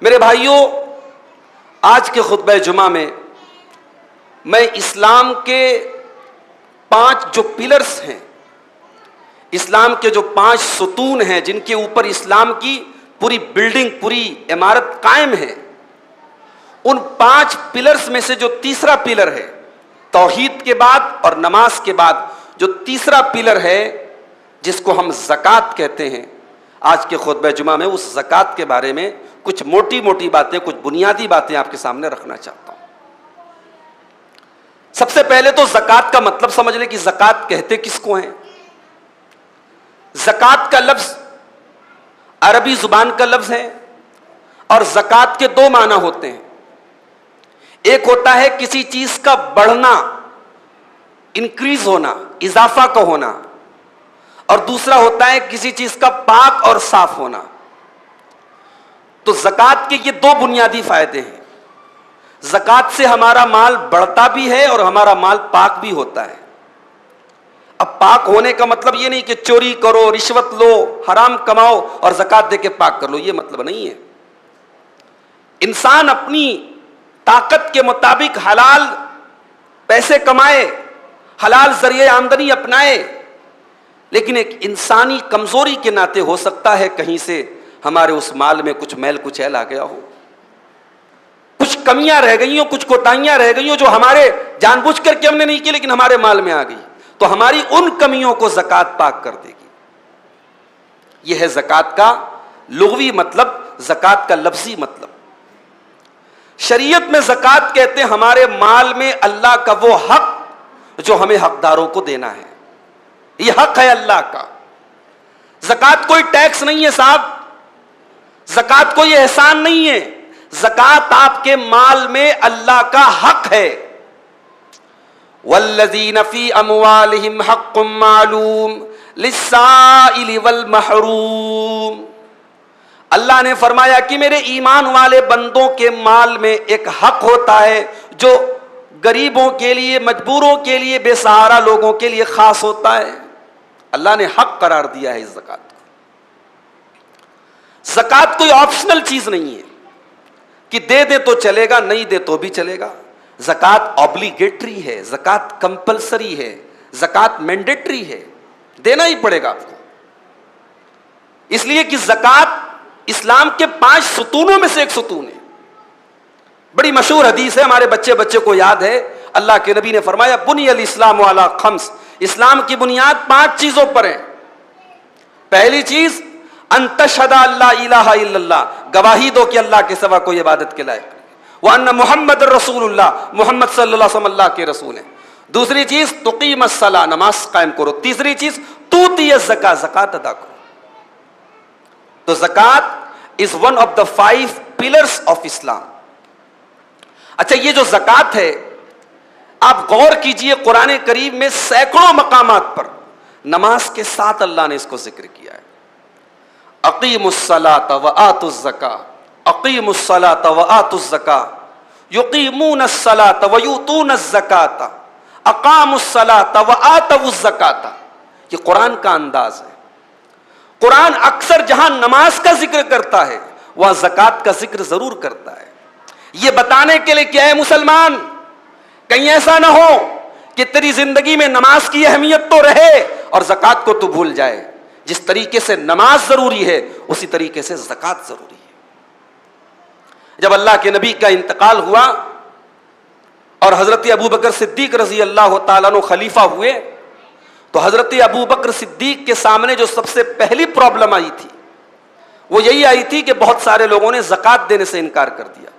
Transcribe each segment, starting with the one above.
میرے بھائیوں، آج کے خطبہ جمعہ میں اسلام کے 5 جو پلرز ہیں، اسلام کے جو 5 ستون ہیں جن کے اوپر اسلام کی پوری بلڈنگ، پوری عمارت قائم ہے، ان 5 پلرز میں سے جو تیسرا پلر ہے، توحید کے بعد اور نماز کے بعد جو تیسرا پلر ہے جس کو ہم زکوٰۃ کہتے ہیں، آج کے خطبہ جمعہ میں اس زکوٰۃ کے بارے میں کچھ موٹی موٹی باتیں، کچھ بنیادی باتیں آپ کے سامنے رکھنا چاہتا ہوں۔ سب سے پہلے تو زکوٰۃ کا مطلب سمجھ لیں کہ زکوٰۃ کہتے کس کو ہیں۔ زکوٰۃ کا لفظ عربی زبان کا لفظ ہے اور زکوٰۃ کے 2 معنی ہوتے ہیں۔ ایک ہوتا ہے کسی چیز کا بڑھنا، انکریز ہونا، اضافہ کا ہونا، اور دوسرا ہوتا ہے کسی چیز کا پاک اور صاف ہونا۔ تو زکوٰۃ کے یہ 2 بنیادی فائدے ہیں۔ زکوٰۃ سے ہمارا مال بڑھتا بھی ہے اور ہمارا مال پاک بھی ہوتا ہے۔ اب پاک ہونے کا مطلب یہ نہیں کہ چوری کرو، رشوت لو، حرام کماؤ اور زکوٰۃ دے کے پاک کر لو، یہ مطلب نہیں ہے۔ انسان اپنی طاقت کے مطابق حلال پیسے کمائے، حلال ذریعہ آمدنی اپنائے، لیکن ایک انسانی کمزوری کے ناطے ہو سکتا ہے کہیں سے ہمارے اس مال میں کچھ میل کچھ ایل آ گیا ہو، کچھ کمیاں رہ گئی ہوں، کچھ کوتاہیاں رہ گئی ہوں جو ہمارے جان بوجھ کر کے ہم نے نہیں کی لیکن ہمارے مال میں آ گئی، تو ہماری ان کمیوں کو زکوٰۃ پاک کر دے گی۔ یہ ہے زکوٰۃ کا لغوی مطلب، زکوٰۃ کا لفظی مطلب۔ شریعت میں زکوٰۃ کہتے ہیں ہمارے مال میں اللہ کا وہ حق جو ہمیں حقداروں کو دینا ہے، یہ حق ہے اللہ کا۔ زکوٰۃ کوئی ٹیکس نہیں ہے صاحب، زکوٰۃ کوئی احسان نہیں ہے، زکوٰۃ آپ کے مال میں اللہ کا حق ہے۔ والذین فی اموالہم حق معلوم للسائل والمحروم، اللہ نے فرمایا کہ میرے ایمان والے بندوں کے مال میں ایک حق ہوتا ہے جو غریبوں کے لیے، مجبوروں کے لیے، بے سہارا لوگوں کے لیے خاص ہوتا ہے۔ اللہ نے حق قرار دیا ہے اس زکوٰۃ کو۔ زکوٰۃ کوئی آپشنل چیز نہیں ہے کہ دے دے تو چلے گا، نہیں دے تو بھی چلے گا۔ زکوٰۃ اوبلیگیٹری ہے، زکوٰۃ کمپلسری ہے، زکوٰۃ مینڈیٹری ہے، دینا ہی پڑے گا آپ کو۔ اس لیے کہ زکوٰۃ اسلام کے 5 ستونوں میں سے ایک ستون ہے۔ بڑی مشہور حدیث ہے، ہمارے بچے کو یاد ہے، اللہ کے نبی نے فرمایا بنی الاسلام علی 5، اسلام کی بنیاد 5 چیزوں پر ہے۔ پہلی چیز ان تشہد لا الہ الا اللہ، گواہی دو کہ اللہ کے سوا کوئی عبادت کے لائق نہیں، وان محمد رسول اللہ، محمد صلی اللہ علیہ وسلم اللہ کے رسول ہیں۔ دوسری چیز تقیم الصلاۃ، نماز قائم کرو۔ تیسری چیز توتی الزکاۃ، زکوٰۃ ادا کرو۔ تو زکوٰۃ is one of the 5 pillars of Islam. اچھا، یہ جو زکوٰۃ ہے، آپ غور کیجئے، قرآن کریم میں سینکڑوں مقامات پر نماز کے ساتھ اللہ نے اس کو ذکر کیا ہے۔ اقیموا الصلاۃ وآتوا الزکاۃ، اقیموا الصلاۃ وآتوا الزکاۃ، یقیمون الصلاۃ ویؤتون الزکاۃ، اقاموا الصلاۃ وآتوا الزکاۃ۔ یہ قرآن کا انداز ہے۔ قرآن اکثر جہاں نماز کا ذکر کرتا ہے وہاں زکوٰۃ کا ذکر ضرور کرتا ہے، یہ بتانے کے لیے کہ اے مسلمان، کہیں ایسا نہ ہو کہ تیری زندگی میں نماز کی اہمیت تو رہے اور زکوٰۃ کو تو بھول جائے۔ جس طریقے سے نماز ضروری ہے اسی طریقے سے زکوٰۃ ضروری ہے۔ جب اللہ کے نبی کا انتقال ہوا اور حضرت ابوبکر صدیق رضی اللہ تعالیٰ عنہ خلیفہ ہوئے تو حضرت ابوبکر صدیق کے سامنے جو سب سے پہلی پرابلم آئی تھی وہ یہی آئی تھی کہ بہت سارے لوگوں نے زکوٰۃ دینے سے انکار کر دیا،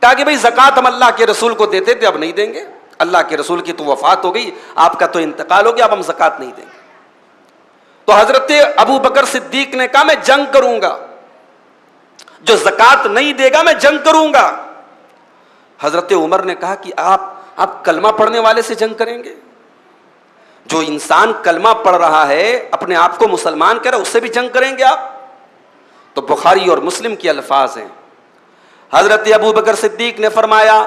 کہا کہ بھئی زکوٰۃ ہم اللہ کے رسول کو دیتے تھے، اب نہیں دیں گے، اللہ کے رسول کی تو وفات ہو گئی، آپ کا تو انتقال ہو گیا، اب ہم زکوٰۃ نہیں دیں گے۔ تو حضرت ابوبکر صدیق نے کہا میں جنگ کروں گا، جو زکوٰۃ نہیں دے گا میں جنگ کروں گا۔ حضرت عمر نے کہا کہ آپ کلمہ پڑھنے والے سے جنگ کریں گے؟ جو انسان کلمہ پڑھ رہا ہے، اپنے آپ کو مسلمان کہہ رہا ہے، اس سے بھی جنگ کریں گے آپ؟ تو بخاری اور مسلم کے الفاظ ہیں، حضرت ابوبکر صدیق نے فرمایا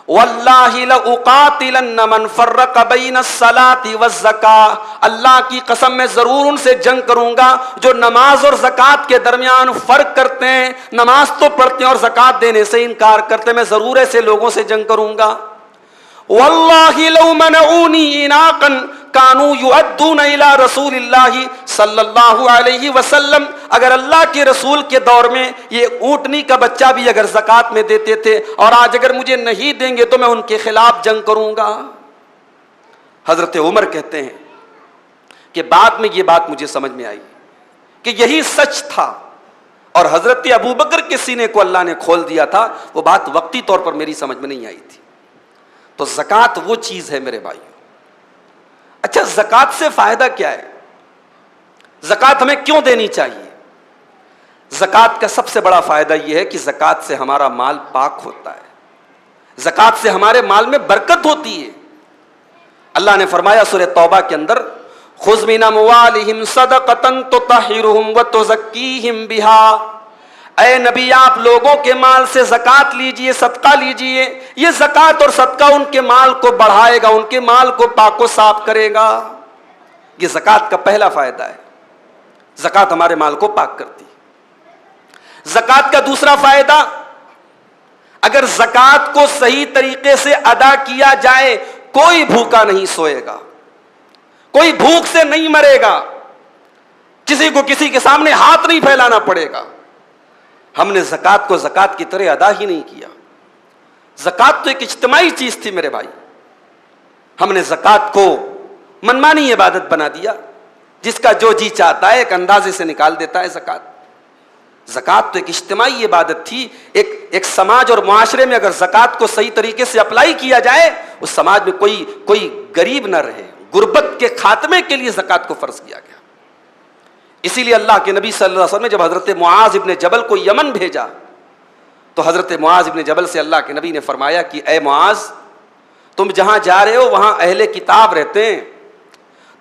واللہ لأقاتلن من فرق بین الصلاۃ والزکاۃ، اللہ کی قسم میں ضرور ان سے جنگ کروں گا جو نماز اور زکوٰۃ کے درمیان فرق کرتے ہیں، نماز تو پڑھتے ہیں اور زکوٰۃ دینے سے انکار کرتے ہیں، میں ضرور ایسے لوگوں سے جنگ کروں گا۔ واللہ لو منعونی اناقا کانوا یؤدون الی رسول اللہ صلی اللہ علیہ وسلم، اگر اللہ کے رسول کے دور میں یہ اونٹنی کا بچہ بھی اگر زکوٰۃ میں دیتے تھے اور آج اگر مجھے نہیں دیں گے تو میں ان کے خلاف جنگ کروں گا۔ حضرت عمر کہتے ہیں کہ بعد میں یہ بات مجھے سمجھ میں آئی کہ یہی سچ تھا، اور حضرت ابوبکر کے سینے کو اللہ نے کھول دیا تھا، وہ بات وقتی طور پر میری سمجھ میں نہیں آئی تھی۔ تو زکوٰۃ وہ چیز ہے میرے بھائیوں۔ اچھا، زکوٰۃ سے فائدہ کیا ہے؟ زکوٰۃ ہمیں کیوں دینی چاہیے؟ زکوٰۃ کا سب سے بڑا فائدہ یہ ہے کہ زکوٰۃ سے ہمارا مال پاک ہوتا ہے، زکوٰۃ سے ہمارے مال میں برکت ہوتی ہے۔ اللہ نے فرمایا سورہ توبہ کے اندر، خذ من اموالہم صدقۃ تطہرہم وتزکیہم بہا، اے نبی آپ لوگوں کے مال سے زکوٰۃ لیجئے، صدقہ لیجئے، یہ زکوٰۃ اور صدقہ ان کے مال کو بڑھائے گا، ان کے مال کو پاک و صاف کرے گا۔ یہ زکوٰۃ کا پہلا فائدہ ہے، زکوٰۃ ہمارے مال کو پاک کرتی ہے۔ زکوٰۃ کا دوسرا فائدہ، اگر زکوٰۃ کو صحیح طریقے سے ادا کیا جائے کوئی بھوکا نہیں سوئے گا، کوئی بھوک سے نہیں مرے گا، کسی کو کسی کے سامنے ہاتھ نہیں پھیلانا پڑے گا۔ ہم نے زکوٰۃ کو زکوٰۃ کی طرح ادا ہی نہیں کیا۔ زکوٰۃ تو ایک اجتماعی چیز تھی میرے بھائی، ہم نے زکوٰۃ کو منمانی عبادت بنا دیا، جس کا جو جی چاہتا ہے ایک اندازے سے نکال دیتا ہے زکوٰۃ۔ زکوٰۃ تو ایک اجتماعی عبادت تھی، ایک سماج اور معاشرے میں اگر زکوٰۃ کو صحیح طریقے سے اپلائی کیا جائے، اس سماج میں کوئی غریب نہ رہے۔ غربت کے خاتمے کے لیے زکوٰۃ کو فرض کیا گیا۔ اسی لیے اللہ کے نبی صلی اللہ علیہ وسلم نے جب حضرت معاذ ابن جبل کو یمن بھیجا تو حضرت معاذ ابن جبل سے اللہ کے نبی نے فرمایا کہ اے معاذ، تم جہاں جا رہے ہو وہاں اہل کتاب رہتے ہیں،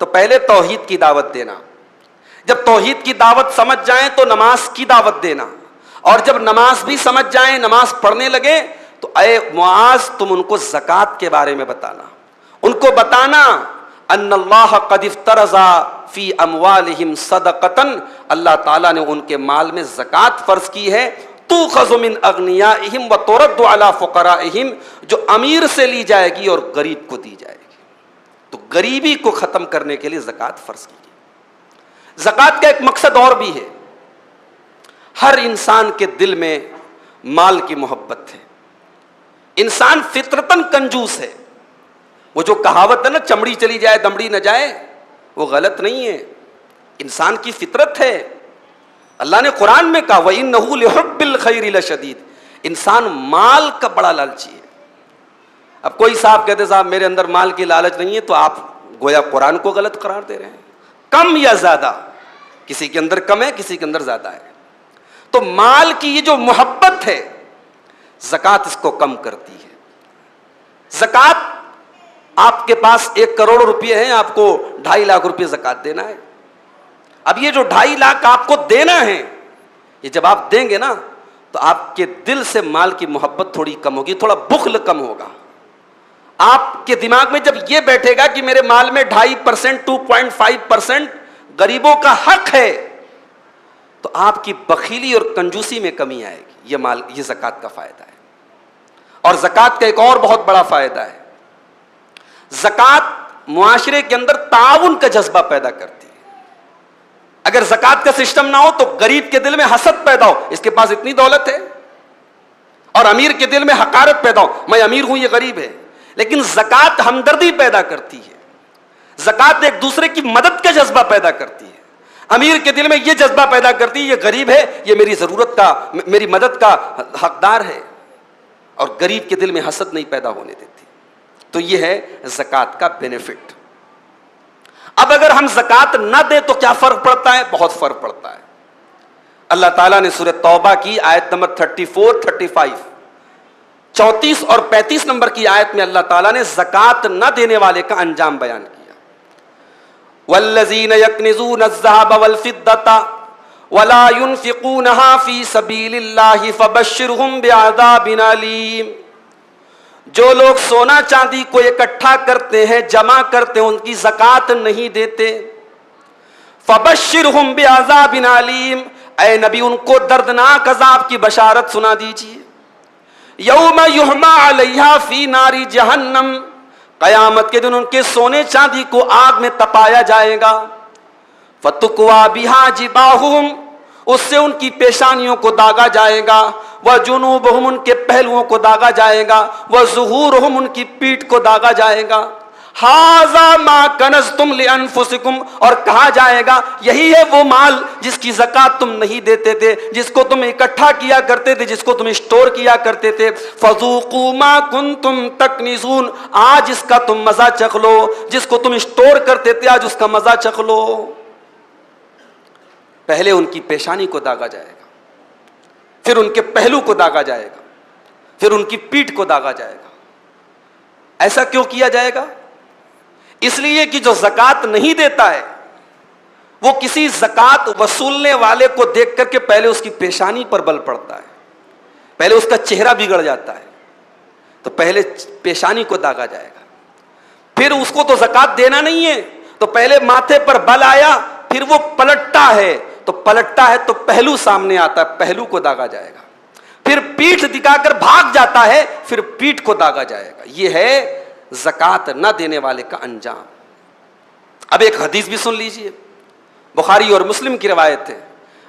تو پہلے توحید کی دعوت دینا، جب توحید کی دعوت سمجھ جائیں تو نماز کی دعوت دینا، اور جب نماز بھی سمجھ جائیں، نماز پڑھنے لگے، تو اے معاذ تم ان کو زکوٰۃ کے بارے میں بتانا، ان کو بتانا ان اللہ قد افترض فی اموالہم صدقۃ، اللہ تعالیٰ نے ان کے مال میں زکوٰۃ فرض کی ہے، تؤخذ من اغنیائہم وترد علی فقرائہم، جو امیر سے لی جائے گی اور غریب کو دی جائے گی۔ تو غریبی کو ختم کرنے کے لیے زکوٰۃ فرض کی گئی۔ زکوٰۃ کا ایک مقصد اور بھی ہے، ہر انسان کے دل میں مال کی محبت ہے، انسان فطرتاً کنجوس ہے۔ وہ جو کہاوت ہے نا، چمڑی چلی جائے دمڑی نہ جائے، وہ غلط نہیں ہے، انسان کی فطرت ہے۔ اللہ نے قرآن میں کہا وَإِنَّهُ لِحُبِّ الْخَيْرِ لَشَدِيدٌ، انسان مال کا بڑا لالچی ہے۔ اب کوئی صاحب کہتے صاحب میرے اندر مال کی لالچ نہیں ہے، تو آپ گویا قرآن کو غلط قرار دے رہے ہیں۔ کم یا زیادہ، کسی کے اندر کم ہے کسی کے اندر زیادہ ہے، تو مال کی یہ جو محبت ہے زکوٰۃ اس کو کم کرتی ہے۔ زکوٰۃ، آپ کے پاس 1 کروڑ روپے ہیں، آپ کو 2.5 لاکھ روپے زکوٰۃ دینا ہے۔ اب یہ جو 2.5 لاکھ آپ کو دینا ہے، یہ جب آپ دیں گے نا تو آپ کے دل سے مال کی محبت تھوڑی کم ہوگی، تھوڑا بخل کم ہوگا۔ آپ کے دماغ میں جب یہ بیٹھے گا کہ میرے مال میں 2.5%، 2.5% غریبوں کا حق ہے، تو آپ کی بخیلی اور کنجوسی میں کمی آئے گی۔ یہ زکوٰۃ کا فائدہ ہے۔ اور زکوٰۃ کا ایک اور بہت بڑا فائدہ ہے، زکوٰۃ معاشرے کے اندر تعاون کا جذبہ پیدا کرتی ہے۔ اگر زکوٰۃ کا سسٹم نہ ہو تو غریب کے دل میں حسد پیدا ہو، اس کے پاس اتنی دولت ہے، اور امیر کے دل میں حقارت پیدا ہو، میں امیر ہوں یہ غریب ہے۔ لیکن زکوٰۃ ہمدردی پیدا کرتی ہے، زکوٰۃ ایک دوسرے کی مدد کا جذبہ پیدا کرتی ہے۔ امیر کے دل میں یہ جذبہ پیدا کرتی ہے یہ غریب ہے، یہ میری ضرورت کا، میری مدد کا حقدار ہے، اور غریب کے دل میں حسد نہیں پیدا ہونے دیتی۔ تو یہ ہے زکوٰۃ کا بینیفٹ۔ اب اگر ہم زکوٰۃ نہ دیں تو کیا فرق پڑتا ہے؟ بہت فرق پڑتا ہے۔ اللہ تعالیٰ نے سورہ توبہ کی آیت نمبر 34، 35، 34 اور 35 نمبر کی آیت میں اللہ تعالیٰ نے زکوٰۃ نہ دینے والے کا انجام بیان کیا۔ وَالَّذِينَ يَكْنِزُونَ الذَّهَبَ وَالْفِضَّةَ وَلَا يُنْفِقُونَهَا فِي سَبِيلِ اللَّهِ فَبَشِّرْهُمْ بِعَذَابٍ أَلِيمٍ، جو لوگ سونا چاندی کو اکٹھا کرتے ہیں، جمع کرتے ہیں، ان کی زکات نہیں دیتے، فبشرہم بعذاب علیم، اے نبی ان کو دردناک عذاب کی بشارت سنا دیجیے۔ یوم یحمى علیہا فی نار جہنم، قیامت کے دن ان کے سونے چاندی کو آگ میں تپایا جائے گا، فتکوی بہا جباہہم، اس سے ان کی پیشانیوں کو داغا جائے گا، وجنوبہم، ان کے پہلوؤں کو داغا جائے گا، وظہورہم، ان کی پیٹھ کو داغا جائے گا، ھذا ما کنزتم لانفسکم، اور کہا جائے گا یہی ہے وہ مال جس کی زکات تم نہیں دیتے تھے، جس کو تم اکٹھا کیا کرتے تھے، جس کو تم اسٹور کیا کرتے تھے، فذوقوا ما کنتم تکنزون، آج اس کا تم مزہ چکھ لو، جس کو تم اسٹور کرتے تھے آج اس کا مزہ چکھ لو۔ پہلے ان کی پیشانی کو داغا جائے گا، پھر ان کے پہلو کو داغا جائے گا، پھر ان کی پیٹھ کو داغا جائے گا۔ ایسا کیوں کیا جائے گا؟ اس لیے کہ جو زکات نہیں دیتا ہے وہ کسی زکات وصولنے والے کو دیکھ کر کے پہلے اس کی پیشانی پر بل پڑتا ہے، پہلے اس کا چہرہ بگڑ جاتا ہے، تو پہلے پیشانی کو داغا جائے گا، پھر اس کو تو زکات دینا نہیں ہے تو پہلے ماتھے پر بل آیا، پھر وہ پلٹتا ہے تو پہلو سامنے آتا ہے، پہلو کو داغا جائے گا، پھر پیٹھ دکھا کر بھاگ جاتا ہے، پھر پیٹھ کو داغا جائے گا۔ یہ ہے زکات نہ دینے والے کا انجام۔ اب ایک حدیث بھی سن لیجئے، بخاری اور مسلم کی روایت ہے،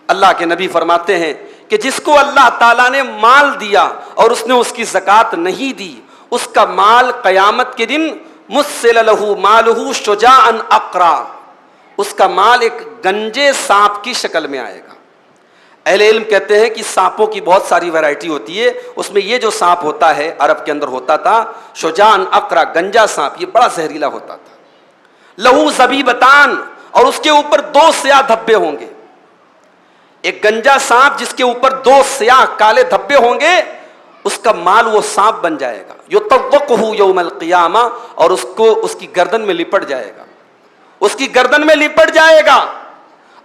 اللہ کے نبی فرماتے ہیں کہ جس کو اللہ تعالیٰ نے مال دیا اور اس نے اس کی زکات نہیں دی، اس کا مال قیامت کے دن مسل لہ مالہ شجاعا اقرا، اس کا مال ایک گنجے سانپ کی شکل میں آئے گا۔ اہل علم کہتے ہیں کہ سانپوں کی بہت ساری ویرائٹی ہوتی ہے، اس میں یہ جو سانپ ہوتا ہے عرب کے اندر ہوتا تھا شجاعا اقرا، گنجا سانپ، یہ بڑا زہریلا ہوتا تھا۔ لہو زبیبتان، اور اس کے اوپر 2 سیاہ دھبے ہوں گے، ایک گنجا سانپ جس کے اوپر 2 سیاہ کالے دھبے ہوں گے، اس کا مال وہ سانپ بن جائے گا، یطوقہ یوم القیامہ، اور اس کو اس کی گردن میں لپٹ جائے گا، اس کی گردن میں لپٹ جائے گا،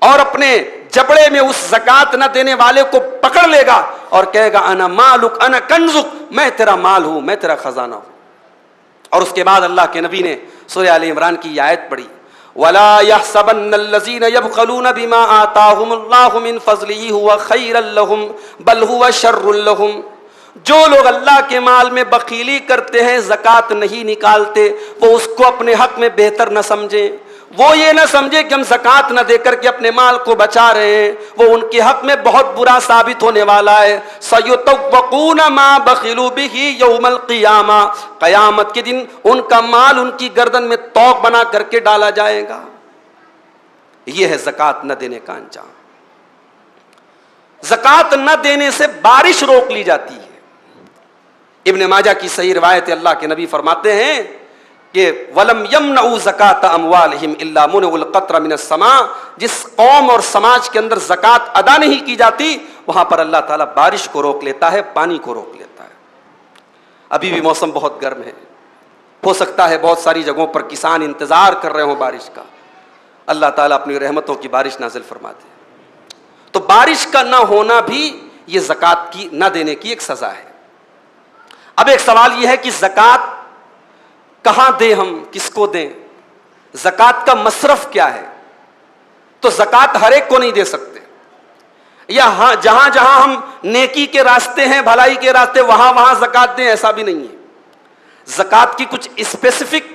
اور اپنے جبڑے میں اس زکات نہ دینے والے کو پکڑ لے گا اور کہے گا انا مالک انا کنزک، میں تیرا مال ہوں، میں تیرا خزانہ ہوں۔ اور اس کے بعد اللہ کے نبی نے سورہ آل عمران کی یہ آیت پڑھی، وَلَا يَحْسَبَنَّ الَّذِينَ يَبْخَلُونَ بِمَا آتَاهُمُ اللَّهُ مِنْ فَضْلِهِ هُوَ خَيْرًا لَهُمْ بَلْ هُوَ شَرٌّ لَهُمْ، جو لوگ اللہ کے مال میں بخیلی کرتے ہیں، زکات نہیں نکالتے، وہ اس کو اپنے حق میں بہتر نہ سمجھیں، وہ یہ نہ سمجھے کہ ہم زکات نہ دے کر کے اپنے مال کو بچا رہے ہیں، وہ ان کے حق میں بہت برا ثابت ہونے والا ہے۔ سَيُطَوَّقُونَ مَا بَخِلُوا بِهِ يَوْمَ الْقِيَامَةِ، قیامت کے دن ان کا مال ان کی گردن میں طوق بنا کر کے ڈالا جائے گا۔ یہ ہے زکات نہ دینے کا انجام۔ زکات نہ دینے سے بارش روک لی جاتی ہے۔ ابن ماجہ کی صحیح روایت ہے، اللہ کے نبی فرماتے ہیں کہ وَلَمْ يَمْنَعُوا زَكَاةَ أَمْوَالِهِمْ إِلَّا مُنِعُوا الْقَطْرَ مِنَ السَّمَاءِ، جس قوم اور سماج کے اندر زکات ادا نہیں کی جاتی وہاں پر اللہ تعالیٰ بارش کو روک لیتا ہے، پانی کو روک لیتا ہے۔ ابھی بھی موسم بہت گرم ہے، ہو سکتا ہے بہت ساری جگہوں پر کسان انتظار کر رہے ہوں بارش کا، اللہ تعالیٰ اپنی رحمتوں کی بارش نازل فرما دے۔ تو بارش کا نہ ہونا بھی یہ زکات کی نہ دینے کی ایک سزا ہے۔ اب ایک سوال یہ ہے کہ زکات کہاں دیں، ہم کس کو دیں، زکات کا مصرف کیا ہے؟ تو زکات ہر ایک کو نہیں دے سکتے، یا ہاں جہاں جہاں ہم نیکی کے راستے ہیں، بھلائی کے راستے، وہاں وہاں زکات دیں، ایسا بھی نہیں ہے۔ زکات کی کچھ اسپیسیفک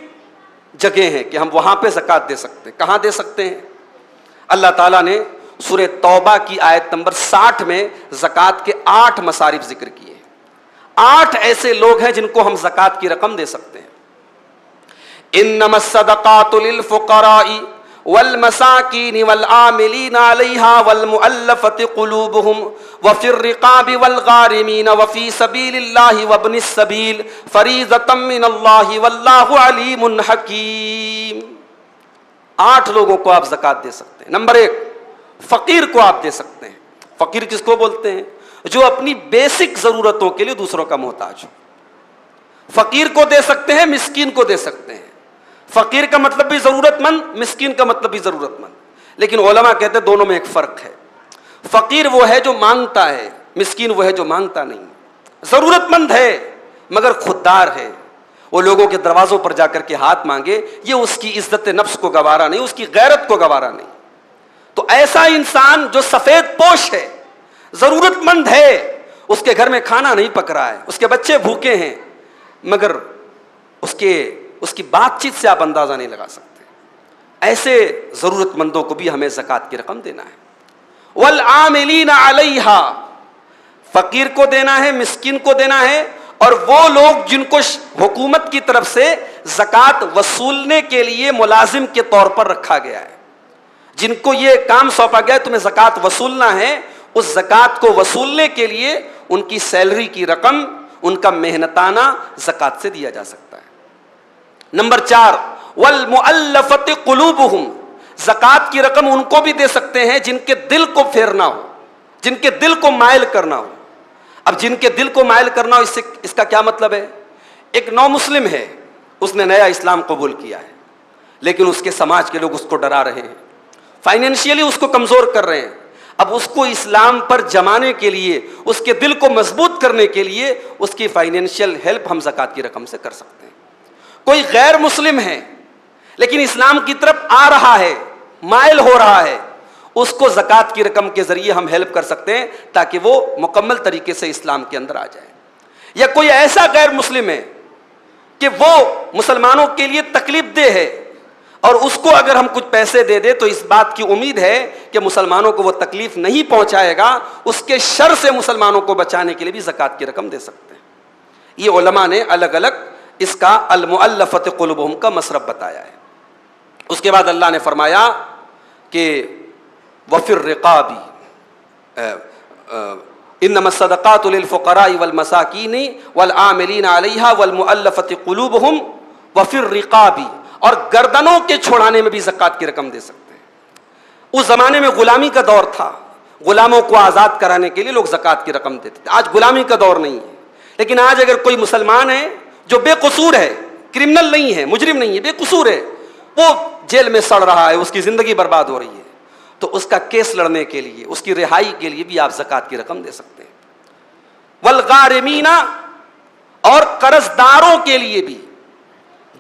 جگہ ہیں کہ ہم وہاں پہ زکات دے سکتے ہیں۔ کہاں دے سکتے ہیں؟ اللہ تعالیٰ نے سورہ توبہ کی آیت نمبر 60 میں زکات کے 8 مصارف ذکر کیے، 8 ایسے لوگ ہیں جن کو ہم زکات کی رقم دے سکتے ہیں۔ انما الصدقات للفقراء والمساکین والعاملین علیہا والمؤلفۃ قلوبہم وفی الرقاب والغارمین وفی سبیل اللہ وابن السبیل فریضۃ من اللہ واللہ علیم حکیم۔ 8 لوگوں کو آپ زکات دے سکتے ہیں۔ نمبر 1، فقیر کو آپ دے سکتے ہیں۔ فقیر کس کو بولتے ہیں؟ جو اپنی بیسک ضرورتوں کے لیے دوسروں کا محتاج ہو، فقیر کو دے سکتے ہیں، مسکین کو دے سکتے ہیں۔ فقیر کا مطلب بھی ضرورت مند، مسکین کا مطلب بھی ضرورت مند، لیکن علماء کہتے ہیں دونوں میں ایک فرق ہے۔ فقیر وہ ہے جو مانگتا ہے، مسکین وہ ہے جو مانگتا نہیں۔ ضرورت مند ہے مگر خوددار ہے، وہ لوگوں کے دروازوں پر جا کر کے ہاتھ مانگے، یہ اس کی عزت نفس کو گوارا نہیں، اس کی غیرت کو گوارا نہیں۔ تو ایسا انسان جو سفید پوش ہے، ضرورت مند ہے، اس کے گھر میں کھانا نہیں پک رہا ہے، اس کے بچے بھوکے ہیں، مگر اس کی بات چیت سے آپ اندازہ نہیں لگا سکتے، ایسے ضرورت مندوں کو بھی ہمیں زکوٰۃ کی رقم دینا ہے۔ والعاملین علیہا، فقیر کو دینا ہے، مسکین کو دینا ہے، اور وہ لوگ جن کو حکومت کی طرف سے زکوٰۃ وصولنے کے لیے ملازم کے طور پر رکھا گیا ہے، جن کو یہ کام سونپا گیا ہے تمہیں زکوٰۃ وصولنا ہے، اس زکوٰۃ کو وصولنے کے لیے ان کی سیلری کی رقم، ان کا محنتانہ زکوٰۃ سے دیا جا سکتا ہے۔ نمبر 4، والمؤلفۃ قلوبہم، زکوٰۃ کی رقم ان کو بھی دے سکتے ہیں جن کے دل کو پھیرنا ہو، جن کے دل کو مائل کرنا ہو۔ اب جن کے دل کو مائل کرنا ہو، اس کا کیا مطلب ہے؟ ایک نو مسلم ہے، اس نے نیا اسلام قبول کیا ہے، لیکن اس کے سماج کے لوگ اس کو ڈرا رہے ہیں، فائنینشیلی اس کو کمزور کر رہے ہیں۔ اب اس کو اسلام پر جمانے کے لیے، اس کے دل کو مضبوط کرنے کے لیے اس کی فائنینشیل ہیلپ ہم زکوٰۃ کی رقم سے کر سکتے ہیں۔ کوئی غیر مسلم ہے لیکن اسلام کی طرف آ رہا ہے، مائل ہو رہا ہے، اس کو زکوٰۃ کی رقم کے ذریعے ہم ہیلپ کر سکتے ہیں تاکہ وہ مکمل طریقے سے اسلام کے اندر آ جائے۔ یا کوئی ایسا غیر مسلم ہے کہ وہ مسلمانوں کے لیے تکلیف دہ ہے، اور اس کو اگر ہم کچھ پیسے دے دیں تو اس بات کی امید ہے کہ مسلمانوں کو وہ تکلیف نہیں پہنچائے گا، اس کے شر سے مسلمانوں کو بچانے کے لیے بھی زکوٰۃ کی رقم دے سکتے ہیں۔ یہ علماء نے الگ الگ اس کا المؤلفۃ قلوبہم کا مصرف بتایا ہے۔ اس کے بعد اللہ نے فرمایا کہ وفی الرقاب انما الصدقات للفقراء والمساکین والعاملین علیہا والمؤلفۃ قلوبہم وفی الرقاب، اور گردنوں کے چھڑانے میں بھی زکوٰۃ کی رقم دے سکتے ہیں۔ اس زمانے میں غلامی کا دور تھا، غلاموں کو آزاد کرانے کے لیے لوگ زکوٰۃ کی رقم دیتے تھے۔ آج غلامی کا دور نہیں ہے، لیکن آج اگر کوئی مسلمان ہے جو بے قصور ہے، کرمنل نہیں ہے، مجرم نہیں ہے، بے قصور ہے، وہ جیل میں سڑ رہا ہے، اس کی زندگی برباد ہو رہی ہے، تو اس کا کیس لڑنے کے لیے، اس کی رہائی کے لیے بھی آپ زکوٰۃ کی رقم دے سکتے ہیں۔ والغارمین، اور قرض داروں کے لیے بھی،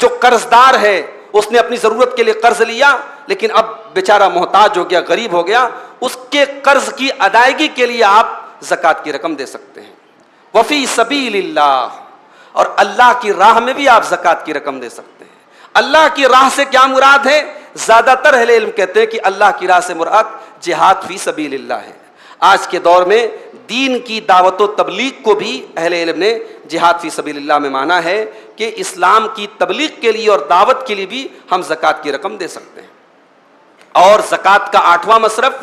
جو قرض دار ہے اس نے اپنی ضرورت کے لیے قرض لیا لیکن اب بیچارہ محتاج ہو گیا، غریب ہو گیا، اس کے قرض کی ادائیگی کے لیے آپ زکوٰۃ کی رقم دے سکتے ہیں۔ وفی سبیل اللہ، اور اللہ کی راہ میں بھی آپ زکوٰۃ کی رقم دے سکتے ہیں۔ اللہ کی راہ سے کیا مراد ہے؟ زیادہ تر اہل علم کہتے ہیں کہ اللہ کی راہ سے مراد جہاد فی سبیل اللہ ہے۔ آج کے دور میں دین کی دعوت و تبلیغ کو بھی اہل علم نے جہاد فی سبیل اللہ میں مانا ہے کہ اسلام کی تبلیغ کے لیے اور دعوت کے لیے بھی ہم زکوٰۃ کی رقم دے سکتے ہیں۔ اور زکوٰۃ کا 8واں مصرف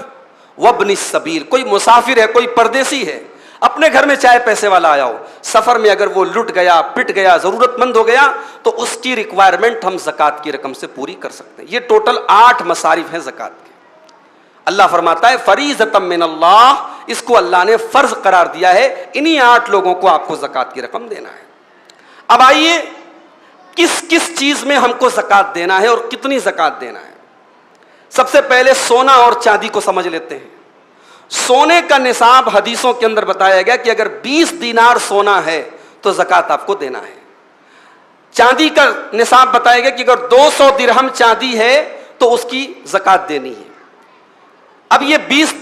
وابن السبیل، کوئی مسافر ہے، کوئی پردیسی ہے، اپنے گھر میں چاہے پیسے والا آیا ہو، سفر میں اگر وہ لٹ گیا، پٹ گیا، ضرورت مند ہو گیا، تو اس کی ریکوائرمنٹ ہم زکوٰۃ کی رقم سے پوری کر سکتے ہیں۔ یہ ٹوٹل 8 مصارف ہیں زکوٰۃ کے۔ اللہ فرماتا ہے فریضۃ من اللہ، اس کو اللہ نے فرض قرار دیا ہے، انہی 8 لوگوں کو آپ کو زکوٰۃ کی رقم دینا ہے۔ اب آئیے کس کس چیز میں ہم کو زکوٰۃ دینا ہے اور کتنی زکوٰۃ دینا ہے۔ سب سے پہلے سونا اور چاندی کو سمجھ لیتے ہیں۔ سونے کا نصاب حدیثوں کے اندر بتایا گیا کہ اگر 20 دینار سونا ہے تو زکوٰۃ آپ کو دینا ہے۔ چاندی کا نصاب بتایا گیا کہ اگر 200 درہم چاندی ہے تو اس کی زکوٰۃ دینی ہے۔ اب یہ 20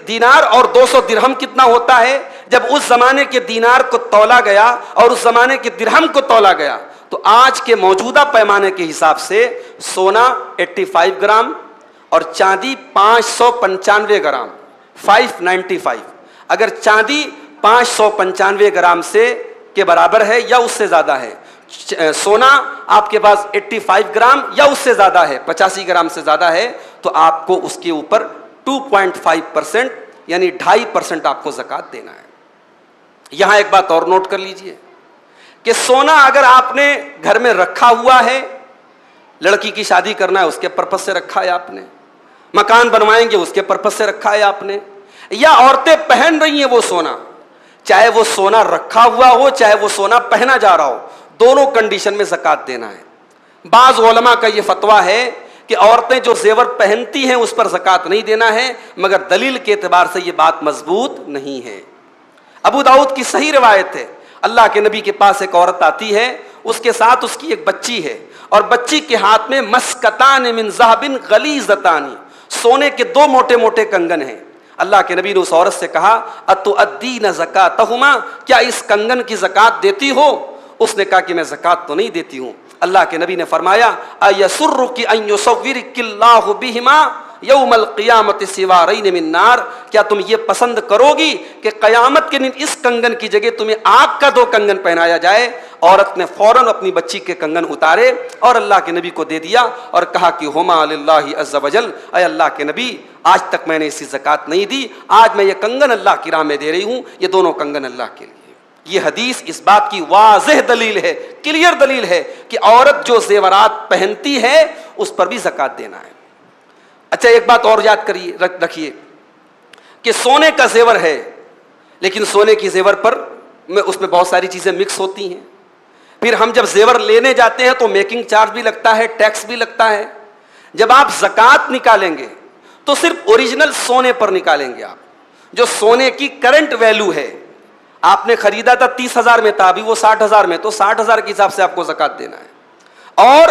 دینار اور 200 درہم کتنا ہوتا ہے؟ جب اس زمانے کے دینار کو تولا گیا اور اس زمانے کے درہم کو تولا گیا تو آج کے موجودہ پیمانے کے حساب سے سونا 85 گرام اور چاندی 595 گرام 595۔ اگر چاندی 595 گرام سے کے برابر ہے یا اس سے زیادہ ہے، سونا آپ کے پاس 85 گرام یا اس سے زیادہ ہے، 85 گرام سے زیادہ ہے، تو آپ کو اس کے اوپر 2.5% یعنی 2.5% آپ کو زکوٰۃ دینا ہے۔ یہاں ایک بات اور نوٹ کر لیجئے کہ سونا اگر آپ نے گھر میں رکھا ہوا ہے، لڑکی کی شادی کرنا ہے اس کے پرپس سے رکھا ہے آپ نے، مکان بنوائیں گے اس کے پرپس سے رکھا ہے آپ نے، یا عورتیں پہن رہی ہیں وہ سونا، چاہے وہ سونا رکھا ہوا ہو چاہے وہ سونا پہنا جا رہا ہو، دونوں کنڈیشن میں زکوٰۃ دینا ہے۔ بعض علماء کا یہ فتویٰ ہے کہ عورتیں جو زیور پہنتی ہیں اس پر زکوٰۃ نہیں دینا ہے، مگر دلیل کے اعتبار سے یہ بات مضبوط نہیں ہے۔ ابو داؤد کی صحیح روایت ہے، اللہ کے نبی کے پاس ایک عورت آتی ہے, اس کے ساتھ اس کی ایک بچی ہے, اور بچی کے ہاتھ میں مسکتان من ذہب غلیظتان, سونے کے 2 موٹے موٹے کنگن ہیں. اللہ کے نبی نے اس عورت سے کہا اتؤدین زکاتہما, کیا اس کنگن کی زکات دیتی ہو؟ اس نے کہا کہ میں زکات تو نہیں دیتی ہوں. اللہ کے نبی نے فرمایا ایسرک ان یصورک اللہ بہما یوم القیامت سوارین من نار, کیا تم یہ پسند کرو گی کہ قیامت کے دن اس کنگن کی جگہ تمہیں آگ کا 2 کنگن پہنایا جائے؟ عورت نے فوراً اپنی بچی کے کنگن اتارے اور اللہ کے نبی کو دے دیا اور کہا کہ ہما للہ عز وجل, اے اللہ کے نبی آج تک میں نے اسی زکات نہیں دی, آج میں یہ کنگن اللہ کی راہ میں دے رہی ہوں, یہ دونوں کنگن اللہ کے لیے. یہ حدیث اس بات کی واضح دلیل ہے, کلیئر دلیل ہے کہ عورت جو زیورات پہنتی ہے اس پر بھی زکات دینا ہے. اچھا ایک بات اور یاد کریے, رکھیے کہ سونے کا زیور ہے, لیکن سونے کی زیور پر اس میں بہت ساری چیزیں مکس ہوتی ہیں. پھر ہم جب زیور لینے جاتے ہیں تو میکنگ چارج بھی لگتا ہے, ٹیکس بھی لگتا ہے. جب آپ زکات نکالیں گے تو صرف اوریجنل سونے پر نکالیں گے. آپ جو سونے کی کرنٹ ویلو ہے, آپ نے خریدا تھا 30,000 میں تھا, ابھی وہ 60,000 میں, تو 60,000 کے حساب سے آپ کو زکات دینا ہے, اور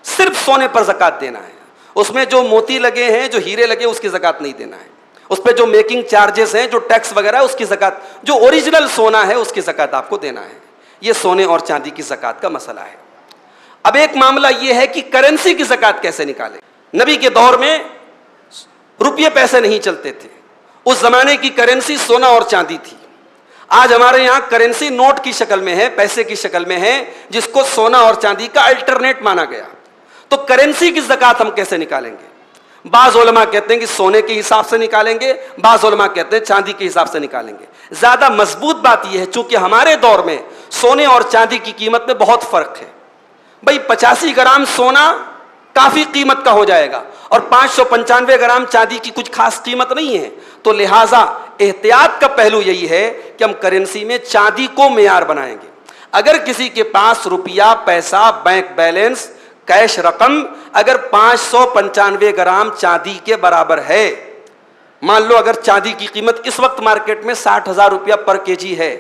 صرف سونے پر زکات دینا ہے. اس میں جو موتی لگے ہیں, جو ہیرے لگے, اس کی زکات نہیں دینا ہے. اس پہ جو میکنگ چارجز ہیں, جو ٹیکس وغیرہ ہے, اس کی زکات, جو اوریجنل سونا ہے اس کی زکات آپ کو دینا ہے. یہ سونے اور چاندی کی زکات کا مسئلہ ہے. اب ایک معاملہ یہ ہے کہ کرنسی کی زکات کیسے نکالیں. نبی کے دور میں روپیے پیسے نہیں چلتے تھے, اس زمانے کی کرنسی سونا اور چاندی تھی. آج ہمارے یہاں کرنسی نوٹ کی شکل میں ہے, پیسے کی شکل میں ہے, جس کو سونا اور چاندی کا الٹرنیٹ مانا گیا. تو کرنسی کی زکات ہم کیسے نکالیں گے؟ بعض علماء کہتے ہیں کہ سونے کے حساب سے نکالیں گے, بعض علماء کہتے ہیں چاندی کے حساب سے نکالیں گے. زیادہ مضبوط بات یہ ہے, چونکہ ہمارے دور میں سونے اور چاندی کی قیمت میں بہت فرق ہے. بھائی 85 گرام سونا کافی قیمت کا ہو جائے گا, اور 595 گرام چاندی کی کچھ خاص قیمت نہیں ہے. تو لہٰذا احتیاط کا پہلو یہی ہے کہ ہم کرنسی میں چاندی کو معیار بنائیں گے. اگر کسی کے پاس روپیہ, پیسہ, بینک بیلنس, کیش رقم اگر 595 گرام چاندی کے برابر ہے, مان لو اگر چاندی کی قیمت اس وقت مارکیٹ میں 60,000 روپیہ پر کے جی ہے,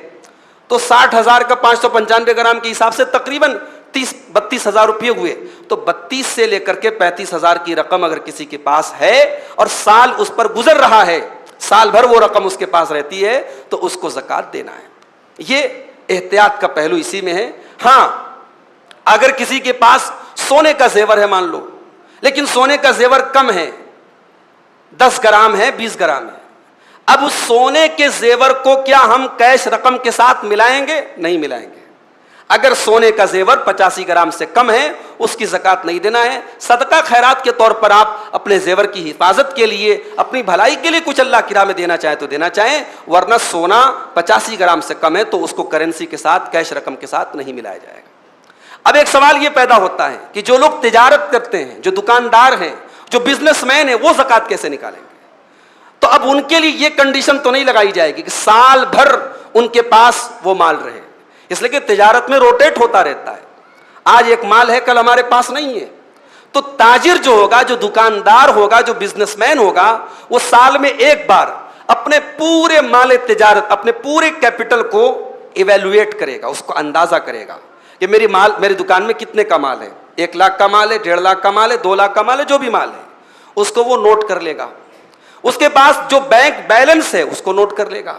تو 60,000 کا 595 گرام کے حساب سے تقریباً 32,000 روپیے ہوئے. تو 32 سے لے کر کے 35,000 کی رقم اگر کسی کے پاس ہے اور سال اس پر گزر رہا ہے, سال بھر وہ رقم اس کے پاس رہتی ہے, تو اس کو زکات دینا ہے. یہ احتیاط کا پہلو اسی میں ہے. ہاں اگر کسی کے پاس سونے کا زیور ہے مان لو, لیکن سونے کا زیور کم ہے, 10 گرام ہے, 20 گرام ہے, اب اس سونے کے زیور کو کیا ہم کیش رقم کے ساتھ ملائیں گے؟ نہیں ملائیں گے. اگر سونے کا زیور 85 گرام سے کم ہے, اس کی زکات نہیں دینا ہے. صدقہ خیرات کے طور پر آپ اپنے زیور کی حفاظت کے لیے, اپنی بھلائی کے لیے کچھ اللہ کی راہ میں دینا چاہیں تو دینا چاہیں, ورنہ سونا 85 گرام سے کم ہے تو اس کو کرنسی کے ساتھ, کیش رقم کے ساتھ نہیں ملایا جائے گا. اب ایک سوال یہ پیدا ہوتا ہے کہ جو لوگ تجارت کرتے ہیں, جو دکاندار ہیں, جو بزنس مین ہیں, وہ زکات کیسے نکالیں گے؟ تو اب ان کے لیے یہ کنڈیشن تو نہیں لگائی جائے گی کہ سال بھر ان کے پاس وہ مال رہے, اس لیے کہ تجارت میں روٹیٹ ہوتا رہتا ہے. آج ایک مال ہے, کل ہمارے پاس نہیں ہے. تو تاجر جو ہوگا, جو دکاندار ہوگا, جو بزنس مین ہوگا, وہ سال میں ایک بار اپنے پورے مال تجارت, اپنے پورے کیپٹل کو ایویلویٹ کرے گا, اس کو اندازہ کرے گا کہ میری دکان میں کتنے کا مال ہے. 1 لاکھ کا مال ہے, 1.5 لاکھ کا مال ہے, 2 لاکھ کا مال ہے, جو بھی مال ہے اس کو وہ نوٹ کر لے گا. اس کے پاس جو بینک بیلنس ہے اس کو نوٹ کر لے گا,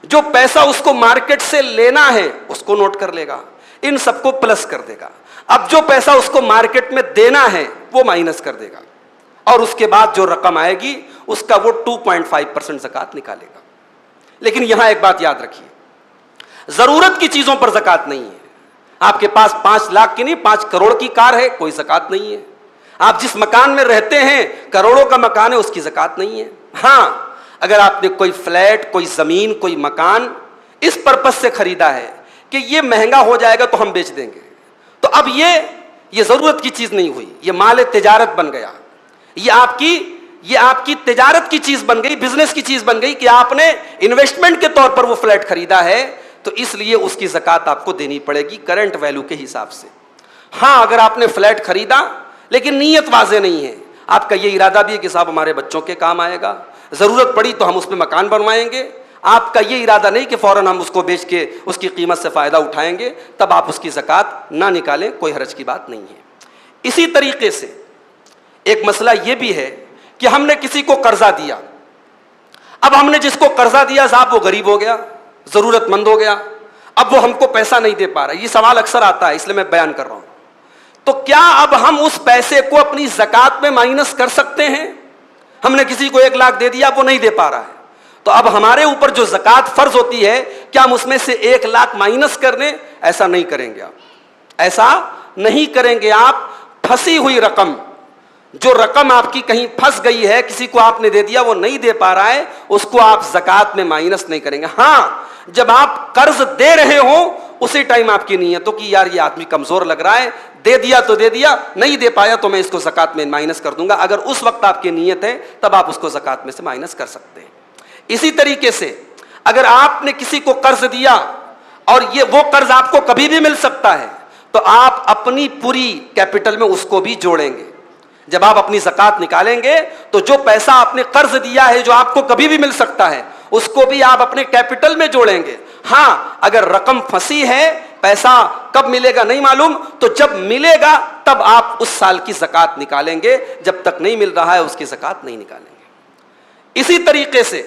جو پیسہ اس کو مارکیٹ سے لینا ہے اس کو نوٹ کر لے گا, ان سب کو پلس کر دے گا. اب جو پیسہ اس کو مارکیٹ میں دینا ہے وہ مائنس کر دے گا, اور اس کے بعد جو رقم آئے گی اس کا وہ 2.5% زکات نکالے گا. لیکن یہاں ایک بات یاد رکھیے, ضرورت کی چیزوں پر زکات نہیں ہے. آپ کے پاس 5 لاکھ کی نہیں 5 کروڑ کی کار ہے, کوئی زکات نہیں ہے. آپ جس مکان میں رہتے ہیں, کروڑوں کا مکان ہے, اس کی زکات نہیں ہے. ہاں اگر آپ نے کوئی فلیٹ, کوئی زمین, کوئی مکان اس پرپس سے خریدا ہے کہ یہ مہنگا ہو جائے گا تو ہم بیچ دیں گے, تو اب یہ ضرورت کی چیز نہیں ہوئی, یہ مال تجارت بن گیا. یہ آپ کی تجارت کی چیز بن گئی, بزنس کی چیز بن گئی کہ آپ نے انویسٹمنٹ کے طور پر وہ فلیٹ خریدا ہے, تو اس لیے اس کی زکات آپ کو دینی پڑے گی کرنٹ ویلو کے حساب سے. ہاں اگر آپ نے فلیٹ خریدا لیکن نیت واضح نہیں ہے, آپ کا یہ ارادہ بھی ہے کہ صاحب ہمارے بچوں کے کام آئے گا, ضرورت پڑی تو ہم اس پہ مکان بنوائیں گے, آپ کا یہ ارادہ نہیں کہ فوراً ہم اس کو بیچ کے اس کی قیمت سے فائدہ اٹھائیں گے، تب آپ اس کی زکوٰۃ نہ نکالیں، کوئی حرج کی بات نہیں ہے۔ اسی طریقے سے ایک مسئلہ یہ بھی ہے کہ ہم نے کسی کو قرضہ دیا، اب ہم نے جس کو قرضہ دیا صاحب وہ غریب ہو گیا، ضرورت مند ہو گیا، اب وہ ہم کو پیسہ نہیں دے پا رہا، یہ سوال اکثر آتا ہے، اس لیے میں بیان کر رہا ہوں۔ تو کیا اب ہم اس پیسے کو اپنی زکوٰۃ میں مائنس کر سکتے ہیں؟ ہم نے کسی کو 1 لاکھ دے دیا، اب وہ نہیں دے پا رہا ہے، تو اب ہمارے اوپر جو زکوٰۃ فرض ہوتی ہے کیا ہم اس میں سے 1 لاکھ مائنس کر دیں؟ ایسا نہیں کریں گے، آپ ایسا نہیں کریں گے۔ آپ پھنسی ہوئی رقم، جو رقم آپ کی کہیں پھنس گئی ہے، کسی کو آپ نے دے دیا وہ نہیں دے پا رہا ہے، اس کو آپ زکوٰۃ میں مائنس نہیں کریں گے۔ ہاں، جب آپ قرض دے رہے ہوں اسی ٹائم آپ کی نیت ہو کہ یار یہ آدمی کمزور لگ رہا ہے، دے دیا تو دے دیا، نہیں دے پایا تو میں اس کو زکوٰۃ میں مائنس کر دوں گا، اگر اس وقت آپ کی نیت ہے تب آپ اس کو زکوٰۃ میں سے مائنس کر سکتے ہیں۔ اسی طریقے سے اگر آپ نے کسی کو قرض دیا اور یہ وہ قرض آپ کو کبھی بھی مل سکتا ہے، تو آپ اپنی پوری کیپٹل میں اس کو بھی جوڑیں گے۔ جب آپ اپنی زکوٰۃ نکالیں گے تو جو پیسہ آپ نے قرض دیا ہے جو آپ کو کبھی بھی مل سکتا ہے، اس کو بھی آپ اپنے کیپٹل میں جوڑیں گے۔ ہاں، اگر رقم پھنسی ہے، پیسہ کب ملے گا نہیں معلوم، تو جب ملے گا تب آپ اس سال کی زکوٰۃ نکالیں گے، جب تک نہیں مل رہا ہے اس کی زکوٰۃ نہیں نکالیں گے۔ اسی طریقے سے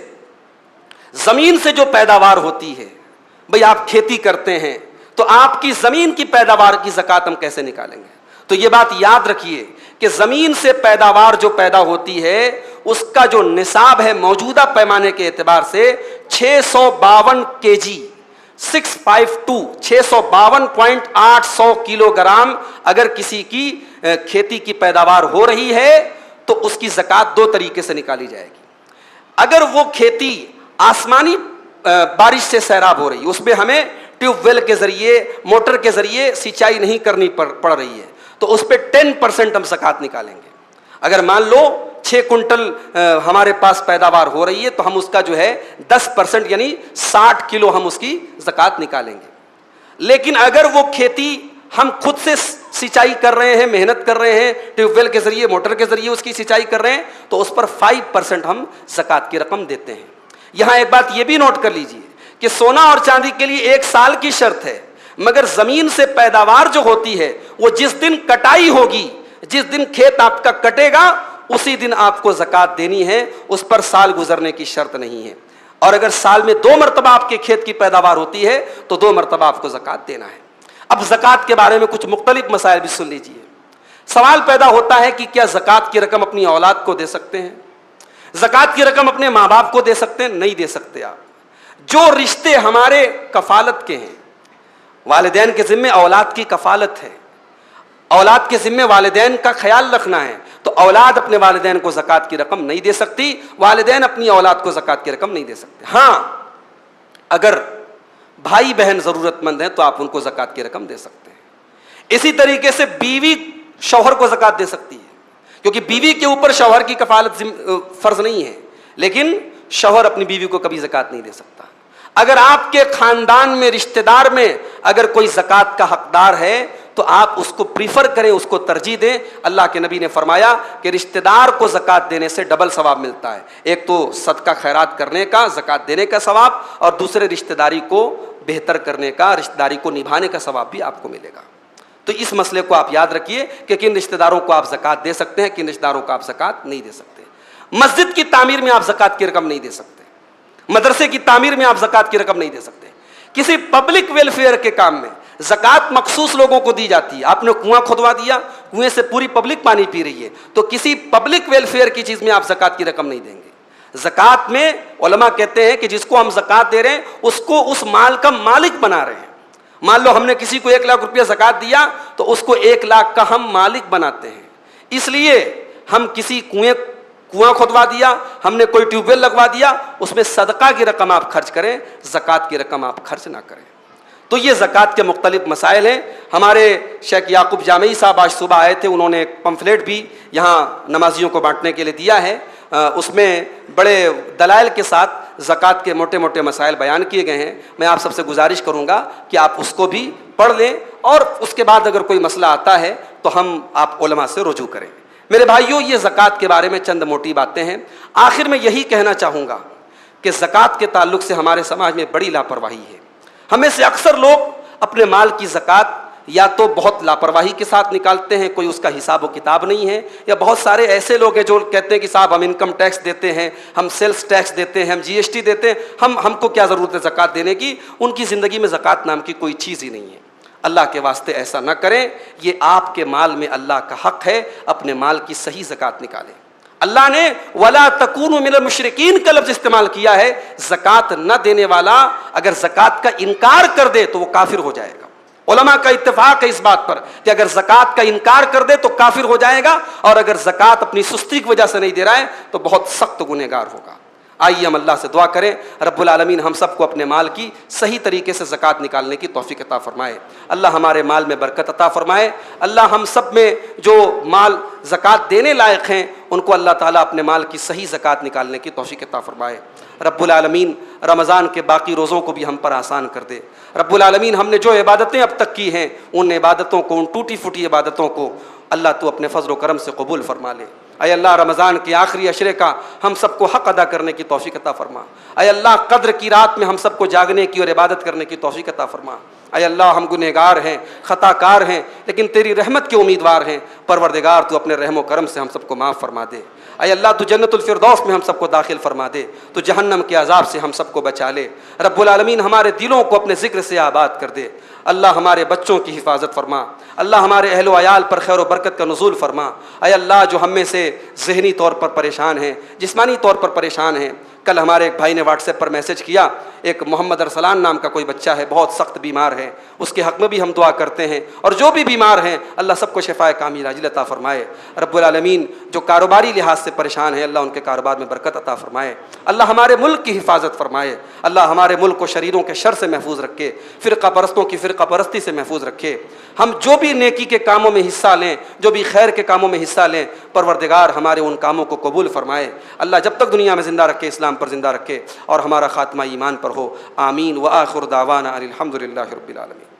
زمین سے جو پیداوار ہوتی ہے، بھئی آپ کھیتی کرتے ہیں تو آپ کی زمین کی پیداوار کی زکوٰۃ ہم کیسے نکالیں گے؟ تو یہ بات یاد رکھیے کہ زمین سے پیداوار جو پیدا ہوتی ہے اس کا جو نصاب ہے موجودہ پیمانے کے اعتبار سے 652 kg 652.800 کلو گرام اگر کسی کی کھیتی کی پیداوار ہو رہی ہے تو اس کی زکوٰۃ 2 طریقے سے نکالی جائے گی۔ اگر وہ کھیتی آسمانی بارش سے سیراب ہو رہی ہے، اس میں ہمیں ٹیوب ویل کے ذریعے موٹر کے ذریعے سینچائی نہیں کرنی پڑ رہی ہے، تو اس پہ 10% ہم زکوٰۃ نکالیں گے۔ اگر مان لو 6 کنٹل ہمارے پاس پیداوار ہو رہی ہے تو ہم اس کا جو ہے 10% یعنی 60 کلو ہم اس کی زکوٰۃ نکالیں گے۔ لیکن اگر وہ کھیتی ہم خود سے سینچائی کر رہے ہیں، محنت کر رہے ہیں، ٹیوب ویل کے ذریعے موٹر کے ذریعے اس کی سینچائی کر رہے ہیں، تو اس پر 5% ہم زکوٰۃ کی رقم دیتے ہیں۔ یہاں ایک بات یہ بھی نوٹ کر لیجئے کہ سونا اور چاندی کے لیے 1 سال کی شرط ہے، مگر زمین سے پیداوار جو ہوتی ہے وہ جس دن کٹائی ہوگی، جس دن کھیت آپ کا کٹے گا اسی دن آپ کو زکوٰۃ دینی ہے، اس پر سال گزرنے کی شرط نہیں ہے۔ اور اگر سال میں 2 مرتبہ آپ کے کھیت کی پیداوار ہوتی ہے تو 2 مرتبہ آپ کو زکوٰۃ دینا ہے۔ اب زکوٰۃ کے بارے میں کچھ مختلف مسائل بھی سن لیجئے۔ سوال پیدا ہوتا ہے کہ کیا زکوٰۃ کی رقم اپنی اولاد کو دے سکتے ہیں؟ زکوٰۃ کی رقم اپنے ماں باپ کو دے سکتے ہیں؟ نہیں دے سکتے آپ۔ جو رشتے ہمارے کفالت کے ہیں، والدین کے ذمے اولاد کی کفالت ہے، اولاد کے ذمے والدین کا خیال رکھنا ہے، تو اولاد اپنے والدین کو زکوٰۃ کی رقم نہیں دے سکتی، والدین اپنی اولاد کو زکوٰۃ کی رقم نہیں دے سکتے۔ ہاں، اگر بھائی بہن ضرورت مند ہیں تو آپ ان کو زکوٰۃ کی رقم دے سکتے ہیں۔ اسی طریقے سے بیوی شوہر کو زکوٰۃ دے سکتی ہے، کیونکہ بیوی کے اوپر شوہر کی کفالت فرض نہیں ہے، لیکن شوہر اپنی بیوی کو کبھی زکوٰۃ نہیں دے سکتا۔ اگر آپ کے خاندان میں رشتہ دار میں اگر کوئی زکوٰۃ کا حقدار ہے تو آپ اس کو پریفر کریں، اس کو ترجیح دیں۔ اللہ کے نبی نے فرمایا کہ رشتہ دار کو زکوٰۃ دینے سے ڈبل ثواب ملتا ہے، ایک تو صدقہ خیرات کرنے کا، زکوٰۃ دینے کا ثواب، اور دوسرے رشتہ داری کو بہتر کرنے کا، رشتہ داری کو نبھانے کا ثواب بھی آپ کو ملے گا۔ تو اس مسئلے کو آپ یاد رکھیے کہ کن رشتہ داروں کو آپ زکوٰۃ دے سکتے ہیں، کن رشتہ داروں کو آپ زکوٰۃ نہیں دے سکتے۔ مسجد کی تعمیر میں آپ زکوٰۃ کی رقم نہیں دے سکتے، مدرسے کی تعمیر میں آپ زکوٰۃ کی رقم نہیں دے سکتے۔ کسی پبلک ویلفیئر کے کام میں زکوٰۃ مخصوص لوگوں کو دی جاتی ہے۔ آپ نے کنواں کھودوا دیا، کنویں سے پوری پبلک پانی پی رہی ہے، تو کسی پبلک ویلفیئر کی چیز میں آپ زکوٰۃ کی رقم نہیں دیں گے۔ زکوٰۃ میں علماء کہتے ہیں کہ جس کو ہم زکوٰۃ دے رہے ہیں اس کو اس مال کا مالک بنا رہے ہیں۔ مان لو ہم نے کسی کو 1 لاکھ روپیہ زکوٰۃ دیا تو اس کو 1 لاکھ کا ہم مالک بناتے ہیں۔ اس لیے ہم کسی کنواں کھودوا دیا، ہم نے کوئی ٹیوب ویل لگوا دیا، اس میں صدقہ کی رقم آپ خرچ کریں، زکوٰۃ کی رقم آپ خرچ نہ کریں۔ تو یہ زکوٰۃ کے مختلف مسائل ہیں۔ ہمارے شیخ یعقوب جامعی صاحب آج صبح آئے تھے، انہوں نے ایک پمفلیٹ بھی یہاں نمازیوں کو بانٹنے کے لیے دیا ہے، اس میں بڑے دلائل کے ساتھ زکوٰۃ کے موٹے موٹے مسائل بیان کیے گئے ہیں۔ میں آپ سب سے گزارش کروں گا کہ آپ اس کو بھی پڑھ لیں، اور اس کے بعد اگر کوئی مسئلہ آتا ہے تو ہم آپ علماء سے رجوع کریں۔ میرے بھائیوں، یہ زکوٰۃ کے بارے میں چند موٹی باتیں ہیں۔ آخر میں یہی کہنا چاہوں گا کہ زکوٰۃ کے تعلق سے ہمارے سماج میں بڑی لاپرواہی ہے. ہمیں سے اکثر لوگ اپنے مال کی زکوٰۃ یا تو بہت لاپرواہی کے ساتھ نکالتے ہیں, کوئی اس کا حساب و کتاب نہیں ہے, یا بہت سارے ایسے لوگ ہیں جو کہتے ہیں کہ صاحب ہم انکم ٹیکس دیتے ہیں, ہم سیلز ٹیکس دیتے ہیں, ہم جی ایس ٹی دیتے ہیں, ہم کو کیا ضرورت ہے زکوٰۃ دینے کی. ان کی زندگی میں زکوٰۃ نام کی کوئی چیز ہی نہیں ہے. اللہ کے واسطے ایسا نہ کریں, یہ آپ کے مال میں اللہ کا حق ہے, اپنے مال کی صحیح زکوٰۃ نکالیں. اللہ نے وَلَا تَكُونُوا مِنَ الْمُشْرِكِينَ کا لفظ استعمال کیا ہے. زکوٰۃ نہ دینے والا اگر زکوٰۃ کا انکار کر دے تو وہ کافر ہو جائے گا. علماء کا اتفاق ہے اس بات پر کہ اگر زکوٰۃ کا انکار کر دے تو کافر ہو جائے گا, اور اگر زکوٰۃ اپنی سستی کی وجہ سے نہیں دے رہا ہے تو بہت سخت گنہگار ہوگا. آئیے ہم اللہ سے دعا کریں, رب العالمین ہم سب کو اپنے مال کی صحیح طریقے سے زکوٰۃ نکالنے کی توفیق عطا فرمائے. اللہ ہمارے مال میں برکت عطا فرمائے. اللہ ہم سب میں جو مال زکوٰۃ دینے لائق ہیں ان کو اللہ تعالیٰ اپنے مال کی صحیح زکوٰۃ نکالنے کی توفیق عطا فرمائے. رب العالمین رمضان کے باقی روزوں کو بھی ہم پر آسان کر دے. رب العالمین ہم نے جو عبادتیں اب تک کی ہیں ان عبادتوں کو, ان ٹوٹی پھوٹی عبادتوں کو اللہ تو اپنے فضل و کرم سے قبول فرما لے. اے اللہ رمضان کے آخری عشرے کا ہم سب کو حق ادا کرنے کی توفیق عطا فرما. اے اللہ قدر کی رات میں ہم سب کو جاگنے کی اور عبادت کرنے کی توفیق عطا فرما. اے اللہ ہم گنہگار ہیں, خطا کار ہیں, لیکن تیری رحمت کے امیدوار ہیں. پروردگار تو اپنے رحم و کرم سے ہم سب کو معاف فرما دے. اے اللہ تو جنت الفردوس میں ہم سب کو داخل فرما دے. تو جہنم کے عذاب سے ہم سب کو بچا لے. رب العالمین ہمارے دلوں کو اپنے ذکر سے آباد کر دے. اللہ ہمارے بچوں کی حفاظت فرما. اللہ ہمارے اہل و عیال پر خیر و برکت کا نزول فرما. اے اللہ جو ہم میں سے ذہنی طور پر پریشان ہیں, جسمانی طور پر پریشان ہیں, کل ہمارے ایک بھائی نے واٹس ایپ پر میسج کیا, ایک محمد ارسلان نام کا کوئی بچہ ہے, بہت سخت بیمار ہے, اس کے حق میں بھی ہم دعا کرتے ہیں. اور جو بھی بیمار ہیں اللہ سب کو شفائے کامل عاجل عطا فرمائے. رب العالمین جو کاروباری لحاظ سے پریشان ہیں اللہ ان کے کاروبار میں برکت عطا فرمائے. اللہ ہمارے ملک کی حفاظت فرمائے. اللہ ہمارے ملک کو شریروں کے شر سے محفوظ رکھے, فرقہ پرستوں کی فرقہ پرستی سے محفوظ رکھے. ہم جو بھی نیکی کے کاموں میں حصہ لیں, جو بھی خیر کے کاموں میں حصہ لیں, پروردگار ہمارے ان کاموں کو قبول فرمائے. اللہ جب تک دنیا میں زندہ رکھے اسلام پر زندہ رکھے اور ہمارا خاتمہ ایمان پر ہو. آمین. وآخر دعوانا الحمد للہ رب العالمین.